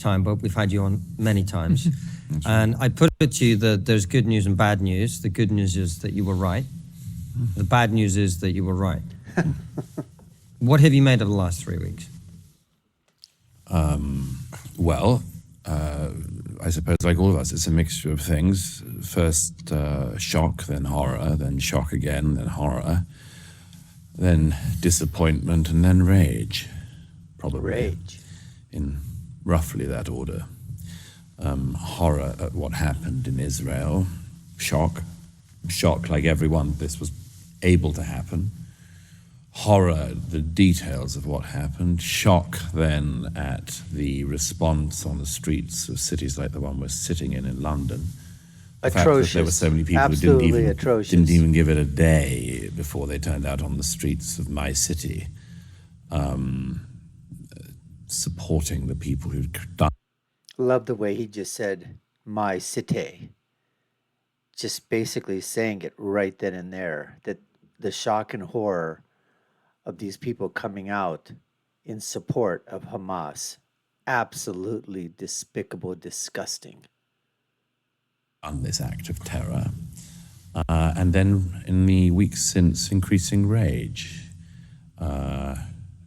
time, but we've had you on many times. And I put it to you that there's good news and bad news. The good news is that you were right. The bad news is that you were right. What have you made of the last 3 weeks? Well, I suppose like all of us, it's a mixture of things. First shock, then horror, then shock again, then horror, then disappointment, and then rage. Probably. Rage. In roughly that order. Horror at what happened in Israel. Shock like everyone, this was able to happen. Horror, the details of what happened. Shock then at the response on the streets of cities like the one we're sitting in London. The fact that there were so many people Absolutely who didn't even give it a day before they turned out on the streets of my city, supporting the people who'd done. Love the way he just said, my city. Just basically saying it right then and there, that the shock and horror of these people coming out in support of Hamas. Absolutely despicable, disgusting. On this act of terror. And then in the weeks since, increasing rage.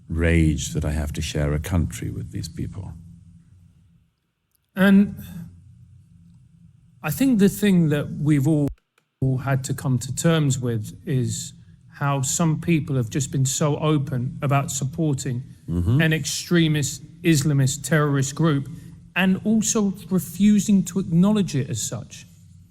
Rage that I have to share a country with these people. And I think the thing that we've all had to come to terms with is how some people have just been so open about supporting an extremist Islamist terrorist group and also refusing to acknowledge it as such.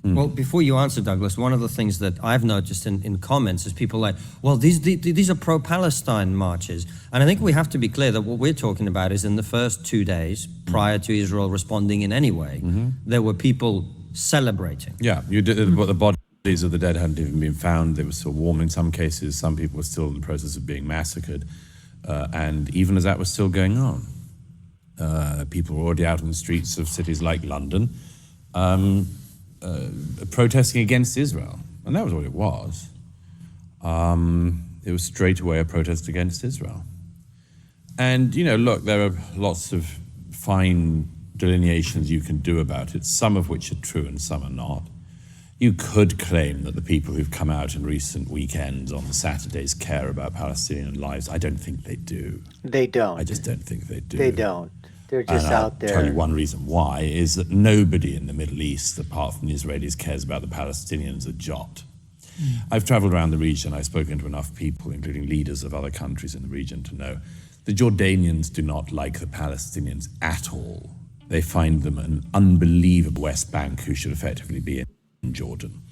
Well, before you answer, Douglas, one of the things that I've noticed in comments is people like, well, these are pro-Palestine marches. And I think we have to be clear that what we're talking about is in the first 2 days, prior to Israel responding in any way, there were people celebrating. Yeah, you did, but the bodies of the dead hadn't even been found. They were still warm in some cases. Some people were still in the process of being massacred. And even as that was still going on, people were already out on the streets of cities like London, protesting against Israel. And that was what it was. It was straight away a protest against Israel. And, you know, look, there are lots of fine delineations you can do about it, some of which are true and some are not. You could claim that the people who've come out in recent weekends on the Saturdays care about Palestinian lives. I don't think they do. They don't. I just don't think they do. They don't. They're just out there. I'll tell you one reason why, is that nobody in the Middle East, apart from the Israelis, cares about the Palestinians a jot. I've traveled around the region. I've spoken to enough people, including leaders of other countries in the region, to know the Jordanians do not like the Palestinians at all. They find them an unbelievable West Bank who should effectively be in Jordan.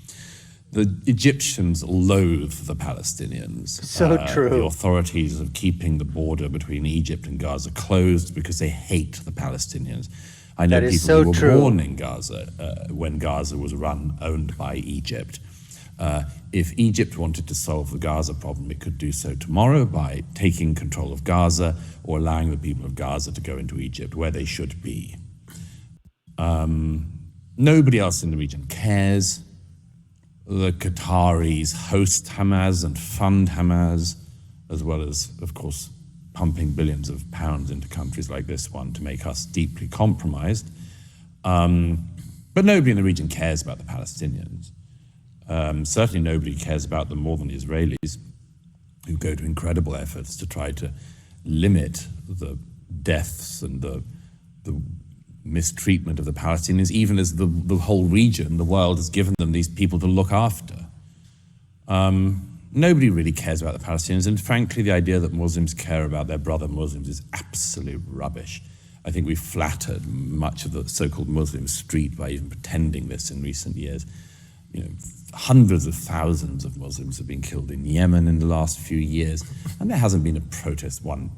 The Egyptians loathe the Palestinians. So true. The authorities are keeping the border between Egypt and Gaza closed because they hate the Palestinians. I know people who were born in Gaza when Gaza was owned by Egypt. If Egypt wanted to solve the Gaza problem, it could do so tomorrow by taking control of Gaza or allowing the people of Gaza to go into Egypt, where they should be. Nobody else in the region cares. The Qataris host Hamas and fund Hamas, as well as, of course, pumping billions of pounds into countries like this one to make us deeply compromised. But nobody in the region cares about the Palestinians. Certainly nobody cares about them more than the Israelis, who go to incredible efforts to try to limit the deaths and the mistreatment of the Palestinians, even as the whole region, the world, has given them these people to look after. Nobody really cares about the Palestinians, and frankly, the idea that Muslims care about their brother Muslims is absolute rubbish. I think we've flattered much of the so-called Muslim street by even pretending this in recent years. You know, hundreds of thousands of Muslims have been killed in Yemen in the last few years, and there hasn't been a protest 1%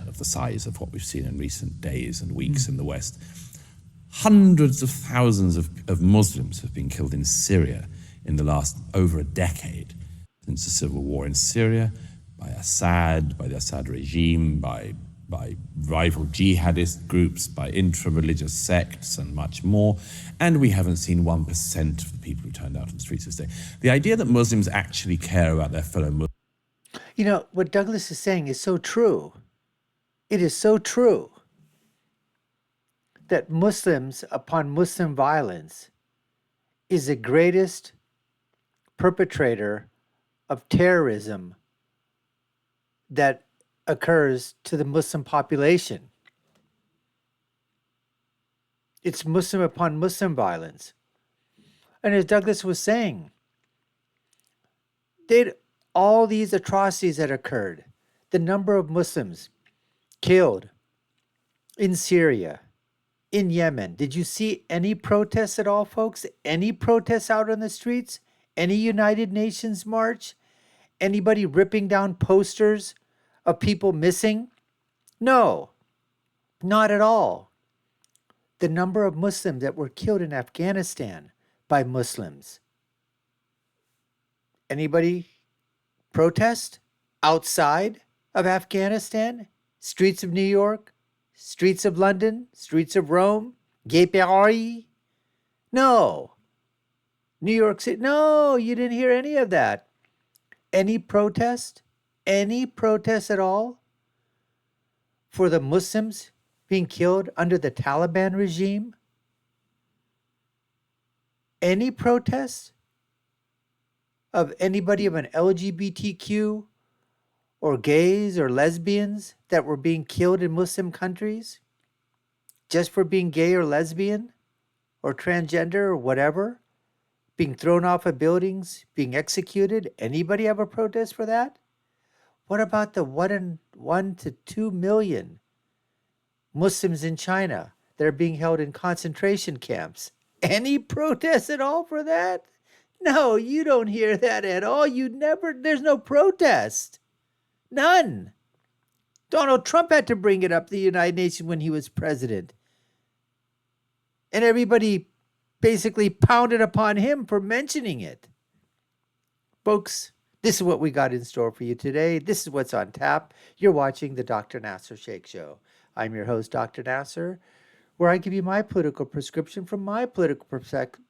of the size of what we've seen in recent days and weeks in the West. Hundreds of thousands of Muslims have been killed in Syria in the last over a decade, since the civil war in Syria, by Assad, by the Assad regime, by rival jihadist groups, by intra-religious sects, and much more. And we haven't seen 1% of the people who turned out on the streets this day. The idea that Muslims actually care about their fellow Muslims. You know, what Douglas is saying is so true. It is so true. that Muslims upon Muslim violence is the greatest perpetrator of terrorism that occurs to the Muslim population. It's Muslim upon Muslim violence. And as Douglas was saying, all these atrocities that occurred, the number of Muslims killed in Syria, in Yemen. Did you see any protests at all, folks? Any protests out on the streets? Any United Nations march? Anybody ripping down posters of people missing? No, not at all. The number of Muslims that were killed in Afghanistan by Muslims. Anybody protest outside of Afghanistan? Streets of New York? Streets of London? Streets of Rome? Gay Paris? No. New York City? No, you didn't hear any of that. Any protest? Any protest at all for the Muslims being killed under the Taliban regime? Any protest of anybody of an LGBTQ or gays or lesbians that were being killed in Muslim countries just for being gay or lesbian or transgender or whatever, being thrown off of buildings, being executed? Anybody have a protest for that? What about the 1 to 2 million Muslims in China that are being held in concentration camps? Any protest at all for that? No, you don't hear that at all. There's no protest. None. Donald Trump had to bring it up to the United Nations when he was president. And everybody basically pounded upon him for mentioning it. Folks, this is what we got in store for you today. This is what's on tap. You're watching the Dr. Nasir Shaikh Show. I'm your host, Dr. Nasir, where I give you my political prescription from my political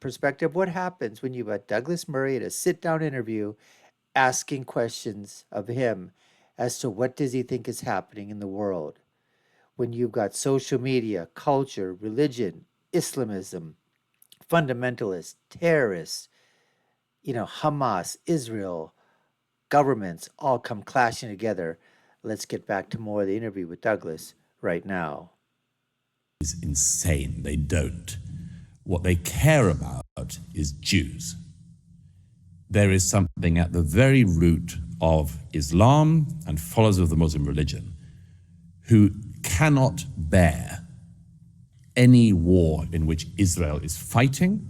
perspective. What happens when you have Douglas Murray at a sit-down interview asking questions of him as to what does he think is happening in the world? When you've got social media, culture, religion, Islamism, fundamentalists, terrorists, Hamas, Israel, governments all come clashing together. Let's get back to more of the interview with Douglas right now. Is insane. They don't. What they care about is Jews. There is something at the very root of Islam and followers of the Muslim religion who cannot bear any war in which Israel is fighting,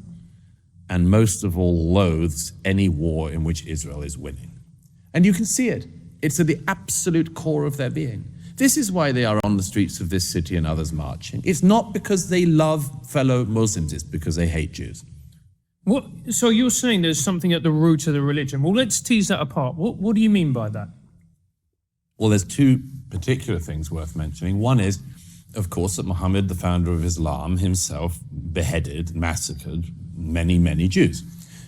and most of all loathes any war in which Israel is winning. And you can see it. It's at the absolute core of their being. This is why they are on the streets of this city and others marching. It's not because they love fellow Muslims, it's because they hate Jews. So you're saying there's something at the root of the religion. Well, let's tease that apart. What do you mean by that? Well, there's two particular things worth mentioning. One is, of course, that Muhammad, the founder of Islam, himself beheaded, massacred many, many Jews.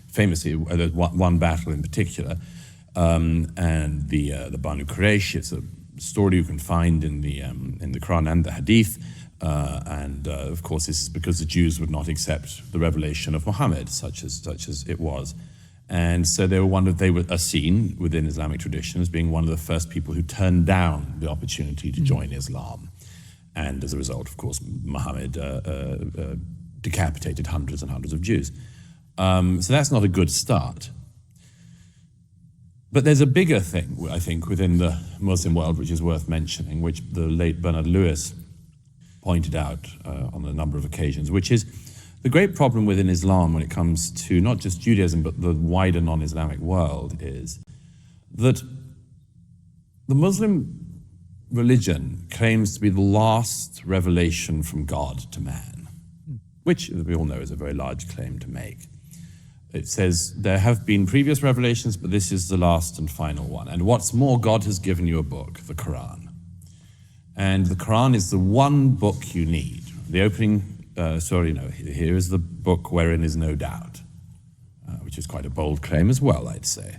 Famously, there's one battle in particular, and the Banu Quraysh. It's a story you can find in the Quran and the Hadith, and of course, this is because the Jews would not accept the revelation of Muhammad, such as it was. And so they were seen within Islamic tradition as being one of the first people who turned down the opportunity to join Islam. And as a result, of course, Muhammad decapitated hundreds and hundreds of Jews. So that's not a good start. But there's a bigger thing, I think, within the Muslim world, which is worth mentioning, which the late Bernard Lewis pointed out on a number of occasions, which is the great problem within Islam when it comes to not just Judaism, but the wider non-Islamic world, is that the Muslim religion claims to be the last revelation from God to man, which we all know is a very large claim to make. It says there have been previous revelations, but this is the last and final one. And what's more, God has given you a book, the Quran. And the Quran is the one book you need. The opening, here is the book wherein is no doubt, which is quite a bold claim as well, I'd say.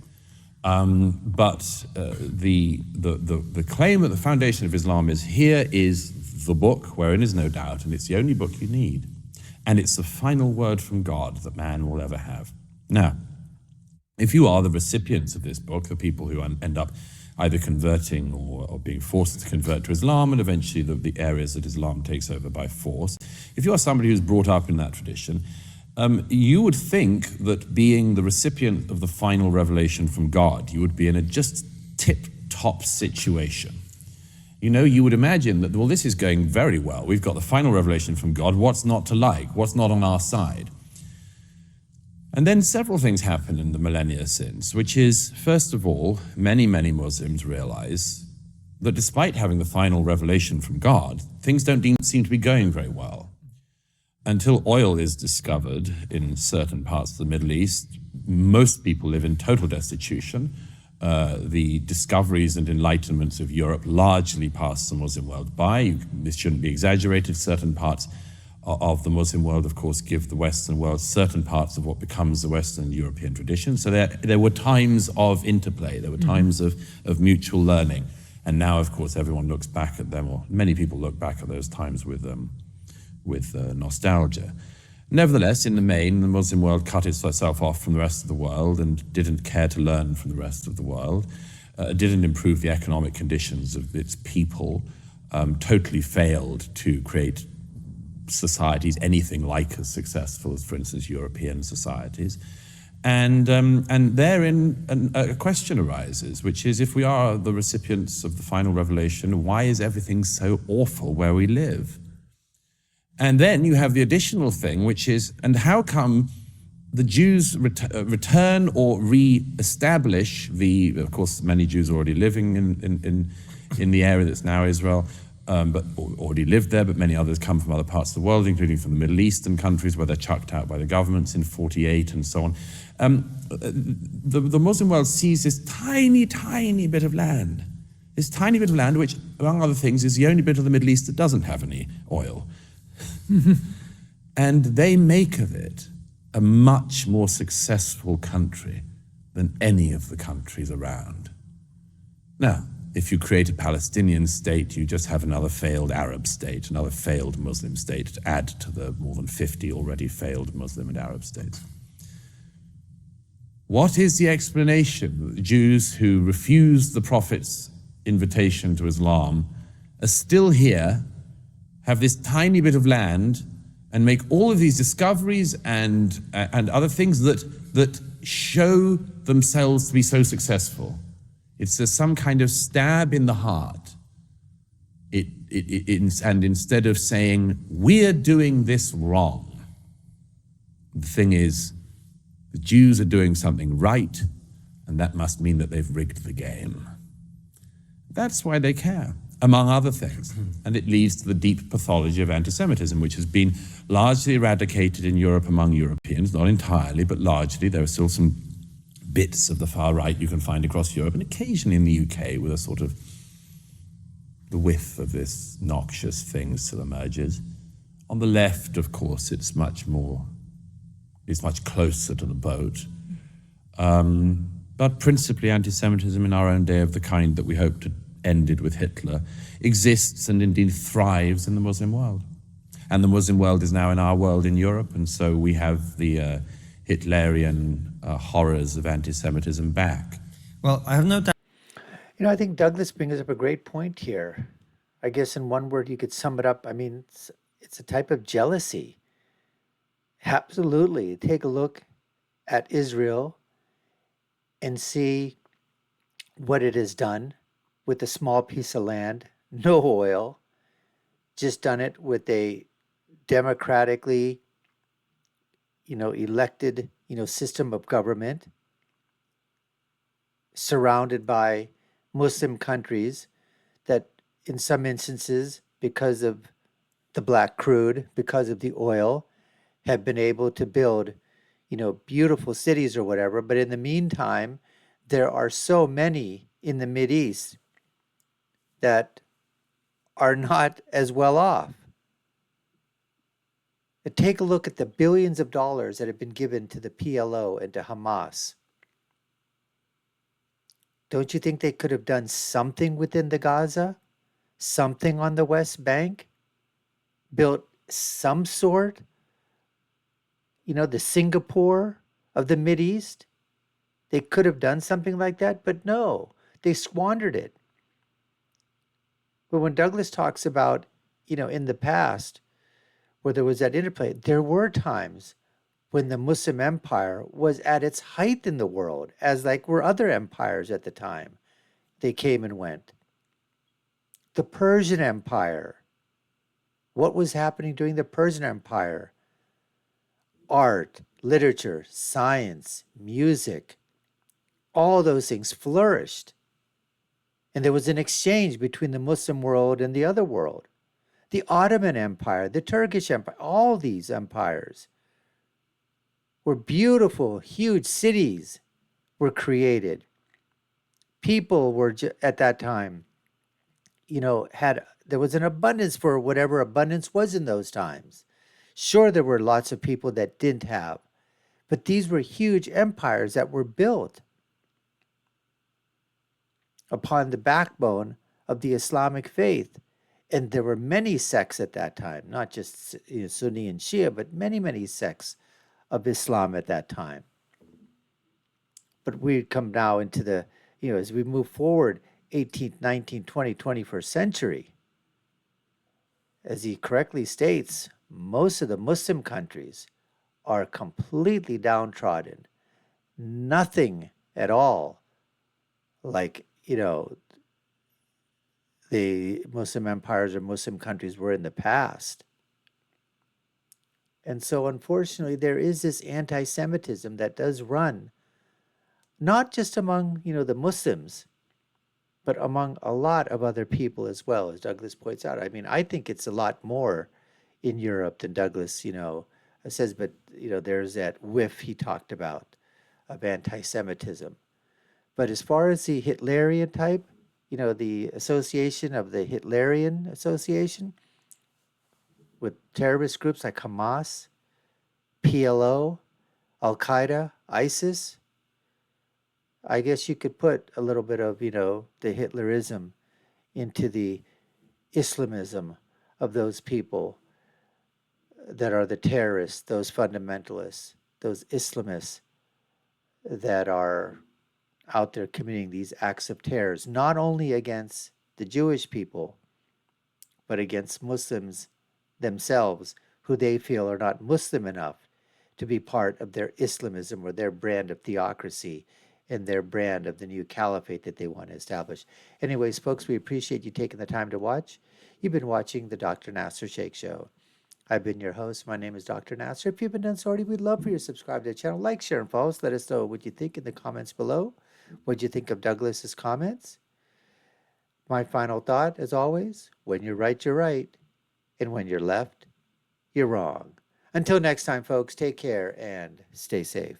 But the claim at the foundation of Islam is, here is the book wherein is no doubt, and it's the only book you need. And it's the final word from God that man will ever have. Now, if you are the recipients of this book, the people who end up either converting or being forced to convert to Islam, and eventually the areas that Islam takes over by force, if you are somebody who's brought up in that tradition, you would think that being the recipient of the final revelation from God, you would be in a just tip-top situation. You know, you would imagine that, well, this is going very well. We've got the final revelation from God. What's not to like? What's not on our side? And then several things happen in the millennia since, which is, first of all, many, many Muslims realize that despite having the final revelation from God, things don't seem to be going very well. Until oil is discovered in certain parts of the Middle East, most people live in total destitution. The discoveries and enlightenments of Europe largely passed the Muslim world by. This shouldn't be exaggerated. Certain parts of the Muslim world, of course, give the Western world certain parts of what becomes the Western European tradition. So there were times of interplay. There were times of mutual learning. And now, of course, everyone looks back at them, or many people look back at those times with nostalgia. Nevertheless, in the main, the Muslim world cut itself off from the rest of the world and didn't care to learn from the rest of the world, didn't improve the economic conditions of its people, totally failed to create societies anything like as successful as, for instance, European societies. And therein a question arises, which is, if we are the recipients of the final revelation, why is everything so awful where we live? And then you have the additional thing, which is, and how come the Jews return or re-establish of course, many Jews are already living in the area that's now Israel, but already lived there, but many others come from other parts of the world, including from the Middle Eastern countries where they're chucked out by the governments in 48 and so on. The Muslim world sees this tiny, tiny bit of land, which, among other things, is the only bit of the Middle East that doesn't have any oil. And they make of it a much more successful country than any of the countries around. Now, if you create a Palestinian state, you just have another failed Arab state, another failed Muslim state to add to the more than 50 already failed Muslim and Arab states. What is the explanation that the Jews who refused the Prophet's invitation to Islam are still here, have this tiny bit of land, and make all of these discoveries and other things that show themselves to be so successful? It's some kind of stab in the heart. And instead of saying, we're doing this wrong, the thing is, the Jews are doing something right, and that must mean that they've rigged the game. That's why they care, among other things. And it leads to the deep pathology of anti-Semitism, which has been largely eradicated in Europe among Europeans, not entirely, but largely. There are still some bits of the far right you can find across Europe, and occasionally in the UK with a sort of the whiff of this noxious thing still emerges. On the left, of course, it's much closer to the boat. But principally anti-Semitism in our own day, of the kind that we hope to ended with Hitler, exists and indeed thrives in the Muslim world. And the Muslim world is now in our world in Europe, and so we have the Hitlerian horrors of anti-Semitism back. Well, I have no doubt. I think Douglas brings up a great point here. I guess in one word you could sum it up. I mean, it's a type of jealousy. Absolutely. Take a look at Israel and see what it has done with a small piece of land, no oil, just done it with a democratically, elected, system of government, surrounded by Muslim countries that in some instances, because of the black crude, because of the oil, have been able to build, beautiful cities or whatever. But in the meantime, there are so many in the Mideast that are not as well off. Take a look at the billions of dollars that have been given to the PLO and to Hamas. Don't you think they could have done something within the Gaza something on the West Bank, built some sort, the Singapore of the Mideast. They could have done something like that, but no, they squandered it. But when Douglas talks about, in the past, where there was that interplay, there were times when the Muslim empire was at its height in the world, as like were other empires at the time. They came and went. The Persian Empire. What was happening during the Persian Empire? Art, literature, science, music, all those things flourished. And there was an exchange between the Muslim world and the other world. The Ottoman Empire, the Turkish Empire, all these empires were beautiful, huge cities were created. People were, at that time, there was an abundance for whatever abundance was in those times. Sure, there were lots of people that didn't have, but these were huge empires that were built upon the backbone of the Islamic faith. And there were many sects at that time, not just Sunni and Shia, but many, many sects of Islam at that time. But we come now into the, as we move forward, 18th, 19th, 20th, 21st century, as he correctly states, most of the Muslim countries are completely downtrodden. Nothing at all like, the Muslim empires or Muslim countries were in the past. And so, unfortunately, there is this anti-Semitism that does run, not just among, the Muslims, but among a lot of other people as well, as Douglas points out. I mean, I think it's a lot more in Europe than Douglas, says, but, there's that whiff he talked about of anti-Semitism. But as far as the Hitlerian type, the association of the Hitlerian Association with terrorist groups like Hamas, PLO, Al-Qaeda, ISIS, I guess you could put a little bit of, the Hitlerism into the Islamism of those people that are the terrorists, those fundamentalists, those Islamists that are out there committing these acts of terrors, not only against the Jewish people, but against Muslims themselves, who they feel are not Muslim enough to be part of their Islamism or their brand of theocracy and their brand of the new caliphate that they want to establish. Anyways, folks, we appreciate you taking the time to watch. You've been watching the Dr. Nasir Shaikh Show. I've been your host. My name is Dr. Nasir. If you haven't done so already, we'd love for you to subscribe to the channel. Like, share, and follow us. Let us know what you think in the comments below. What do you think of Douglas's comments? My final thought, as always, when you're right, you're right. And when you're left, you're wrong. Until next time, folks, take care and stay safe.